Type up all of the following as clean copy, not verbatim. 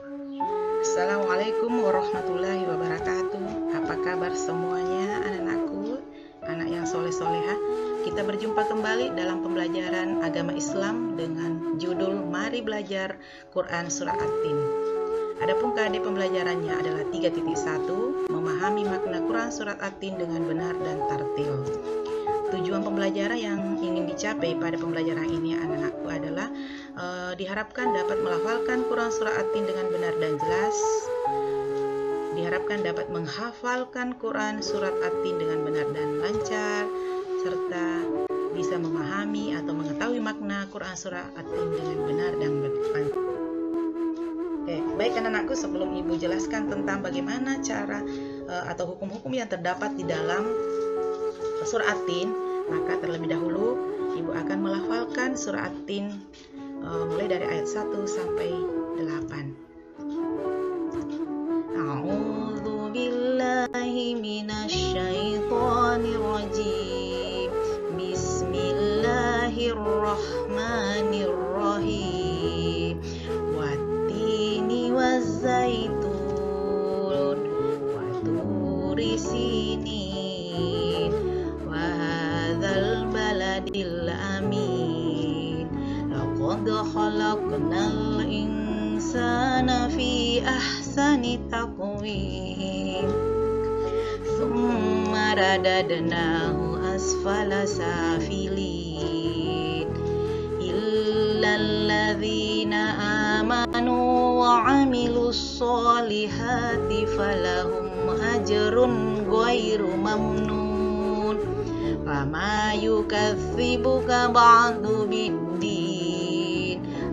Assalamualaikum warahmatullahi wabarakatuh. Apa kabar semuanya anak-anakku, anak yang soleh-soleha? Kita berjumpa kembali dalam pembelajaran agama Islam dengan judul Mari Belajar Quran Surah At-Tin. Adapun KD pembelajarannya adalah 3.1, memahami makna Quran Surat At-Tin dengan benar dan tartil. Tujuan pembelajaran yang ingin dicapai pada pembelajaran ini anak-anakku adalah diharapkan dapat melafalkan Quran Surah At-Tin dengan benar dan jelas. Diharapkan dapat menghafalkan Quran Surat At-Tin dengan benar dan lancar, serta bisa memahami atau mengetahui makna Quran Surah At-Tin dengan benar dan lancar. Oke, baik anak-anakku, sebelum Ibu jelaskan tentang bagaimana cara atau hukum-hukum yang terdapat di dalam surah At-Tin, maka terlebih dahulu Ibu akan melafalkan surah At-Tin mulai dari ayat 1 sampai 8. A'udzu billahi minasyaitonir rajim. Bismillahirrahmanirrahim. Wattini wazzaitun wa turi sinin wa hadzal baladil amin. Laqad khalaqnal insana fi ahsani taqwim. Tsumma radadnahu asfala safilin. Illal ladzina amanu wa 'amilus solihati falahum ajrun ghairu mamnun. Fama yukadzibuka ba'du biddin.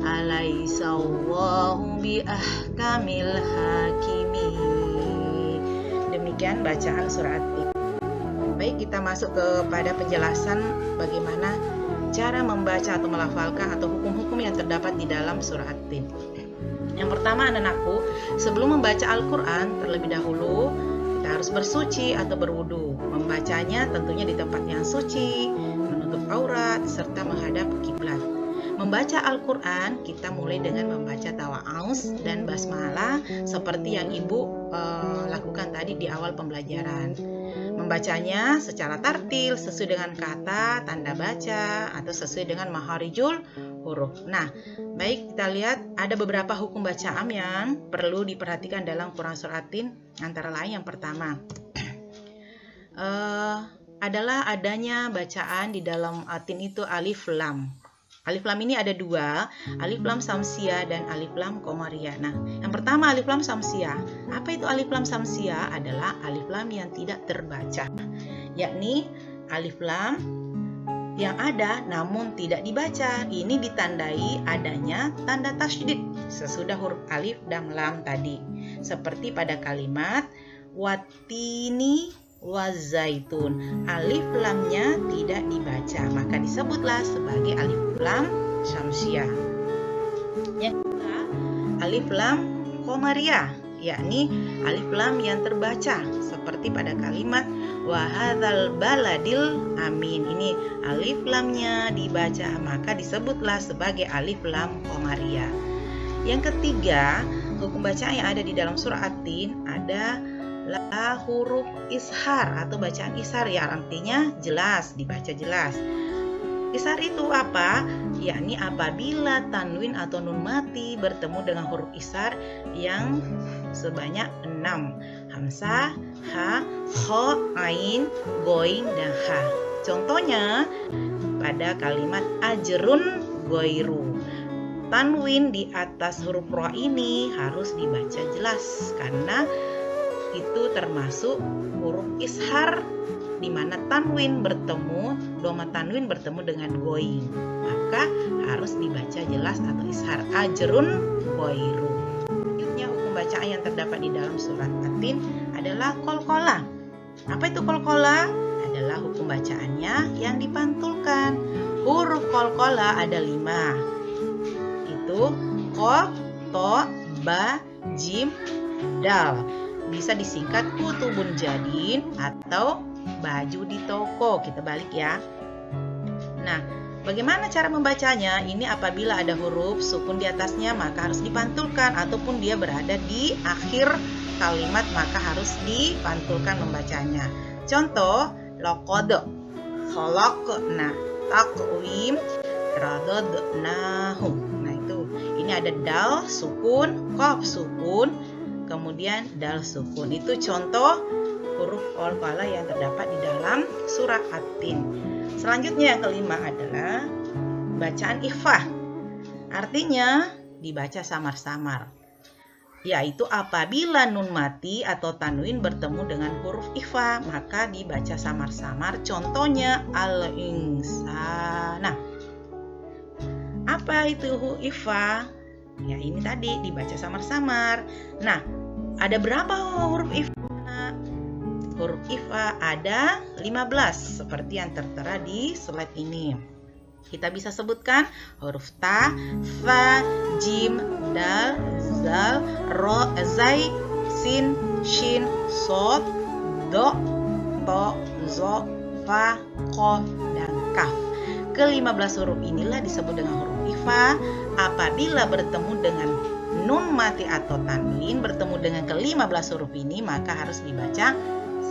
Alaysa Allahu bi ahkamil hakimin. Demikian bacaan surah At-Tin. Baik, kita masuk kepada penjelasan bagaimana cara membaca atau melafalkan atau hukum-hukum yang terdapat di dalam surah At-Tin. Yang pertama anak-anakku, sebelum membaca Al-Quran terlebih dahulu kita harus bersuci atau berwudu. Membacanya tentunya di tempat yang suci, menutup aurat, serta menghadap kiblat. Membaca Al-Quran kita mulai dengan membaca tawa'uz dan basmalah seperti yang Ibu lakukan tadi di awal pembelajaran. Membacanya secara tartil sesuai dengan kata, tanda baca, atau sesuai dengan makharijul huruf. Nah, baik, kita lihat ada beberapa hukum bacaan yang perlu diperhatikan dalam Quran Surah At-Tin. Antara lain yang pertama adalah adanya bacaan di dalam At-Tin itu alif lam. Alif lam ini ada dua, alif lam samsiyah dan alif lam qamariyah. Nah, yang pertama alif lam samsiyah. Apa itu alif lam samsiyah? Adalah alif lam yang tidak terbaca, yakni alif lam yang ada namun tidak dibaca. Ini ditandai adanya tanda tasydid sesudah huruf alif dan lam tadi. Seperti pada kalimat wattini wazaitun, alif lamnya tidak dibaca, maka disebutlah sebagai alif lam syamsiyah. Yang kedua, alif lam qamariyah, yakni alif lam yang terbaca, seperti pada kalimat wa hadzal baladil amin. Ini alif lamnya dibaca, maka disebutlah sebagai alif lam qamariyah. Yang ketiga, hukum bacaan yang ada di dalam surah At-Tin ada huruf ishar atau bacaan ishar, ya artinya jelas, dibaca jelas. Ishar itu apa? Yakni apabila tanwin atau nun mati bertemu dengan huruf ishar yang sebanyak 6. Hamzah, ha, kha, ain, going, dan ha. Contohnya pada kalimat ajrun goiru. Tanwin di atas huruf ra ini harus dibaca jelas karena itu termasuk huruf ishar di mana tanwin bertemu, doma tanwin bertemu dengan going, maka harus dibaca jelas atau ishar ajrun goiru. Selanjutnya hukum bacaan yang terdapat di dalam surat At-Tin adalah qalqalah. Apa itu qalqalah? Adalah hukum bacaannya yang dipantulkan. Huruf qalqalah ada 5. Itu qaf, to, ba, jim, dal. Bisa disingkat kutubun jadin atau baju di toko. Kita balik ya. Nah, Bagaimana cara membacanya? Ini apabila ada huruf sukun di atasnya maka harus dipantulkan, ataupun dia berada di akhir kalimat maka harus dipantulkan membacanya. Contoh, laqad khalaqna, taqwim, radadnahu. Nah itu, ini ada dal sukun, qaf sukun, kemudian dal sukun. Itu contoh huruf qalqalah yang terdapat di dalam surah At-Tin. Selanjutnya yang kelima adalah bacaan ikhfah. Artinya dibaca samar-samar, yaitu apabila nun mati atau tanwin bertemu dengan huruf ikhfa maka dibaca samar-samar. Contohnya al-insana. Apa itu ikhfa? Ya ini tadi dibaca samar-samar. Nah, ada berapa huruf ikhfa? Huruf ikhfa ada 15 seperti yang tertera di slide ini. Kita bisa sebutkan huruf ta, fa, jim, dal, zal, ro, zai, sin, shin, sod, do, to, zo, fa, qaf, dan kaf. Ke-15 huruf inilah disebut dengan huruf ikhfa. Apabila bertemu dengan nun mati atau tanwin bertemu dengan ke-15 huruf ini maka harus dibaca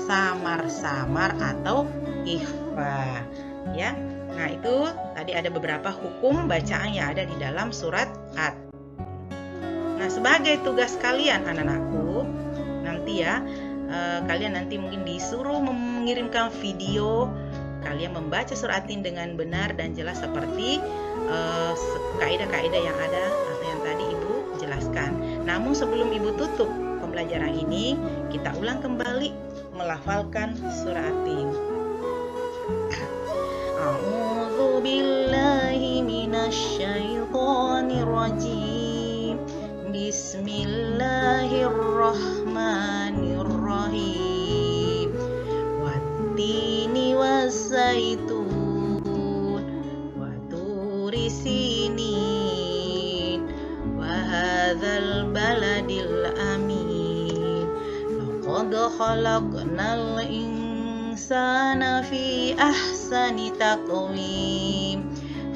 samar-samar atau ikhfa, ya. Nah, itu tadi ada beberapa hukum bacaan yang ada di dalam surat At. Nah, sebagai tugas kalian anak-anakku, nanti ya, kalian nanti mungkin disuruh mengirimkan video kalian membaca surat At-Tin dengan benar dan jelas seperti kaidah-kaidah yang ada atau yang tadi Ibu jelaskan. Namun sebelum Ibu tutup pembelajaran ini, kita ulang kembali melafalkan surah At-Tin. A'udzu billahi minasyaitonir rajim. Bismillahirrahmanirrahim. Wattini waszaitun wa turi sinin wa hadzal baladil amin. Laqad khalaqnal insana fi ahsani taqwim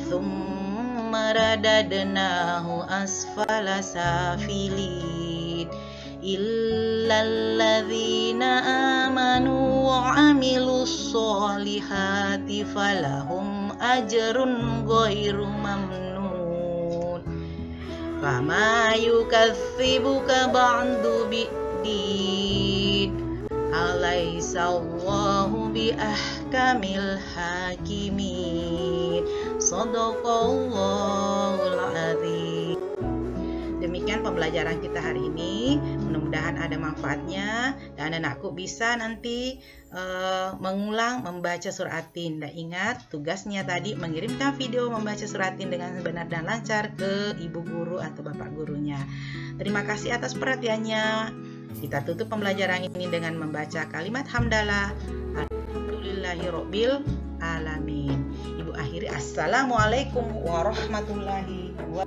thumma radadnahu asfala safilin illal ladzina amanu wa amilus solihati falahum ajrun ghairu mamnun. Fama yukadzibuka ba'du biddin alaisallahu bi ahkamil hakimin. Shadaqallahul azim. Demikian pembelajaran kita hari ini. Mudah-mudahan ada manfaatnya dan anakku bisa nanti mengulang membaca surah At-Tin. Dan ingat tugasnya tadi mengirimkan video membaca surah At-Tin dengan benar dan lancar ke ibu guru atau bapak gurunya. Terima kasih atas perhatiannya. Kita tutup pembelajaran ini dengan membaca kalimat hamdalah. Alhamdulillahirabbil alamin. Ibu akhiri assalamualaikum warahmatullahi wabarakatuh.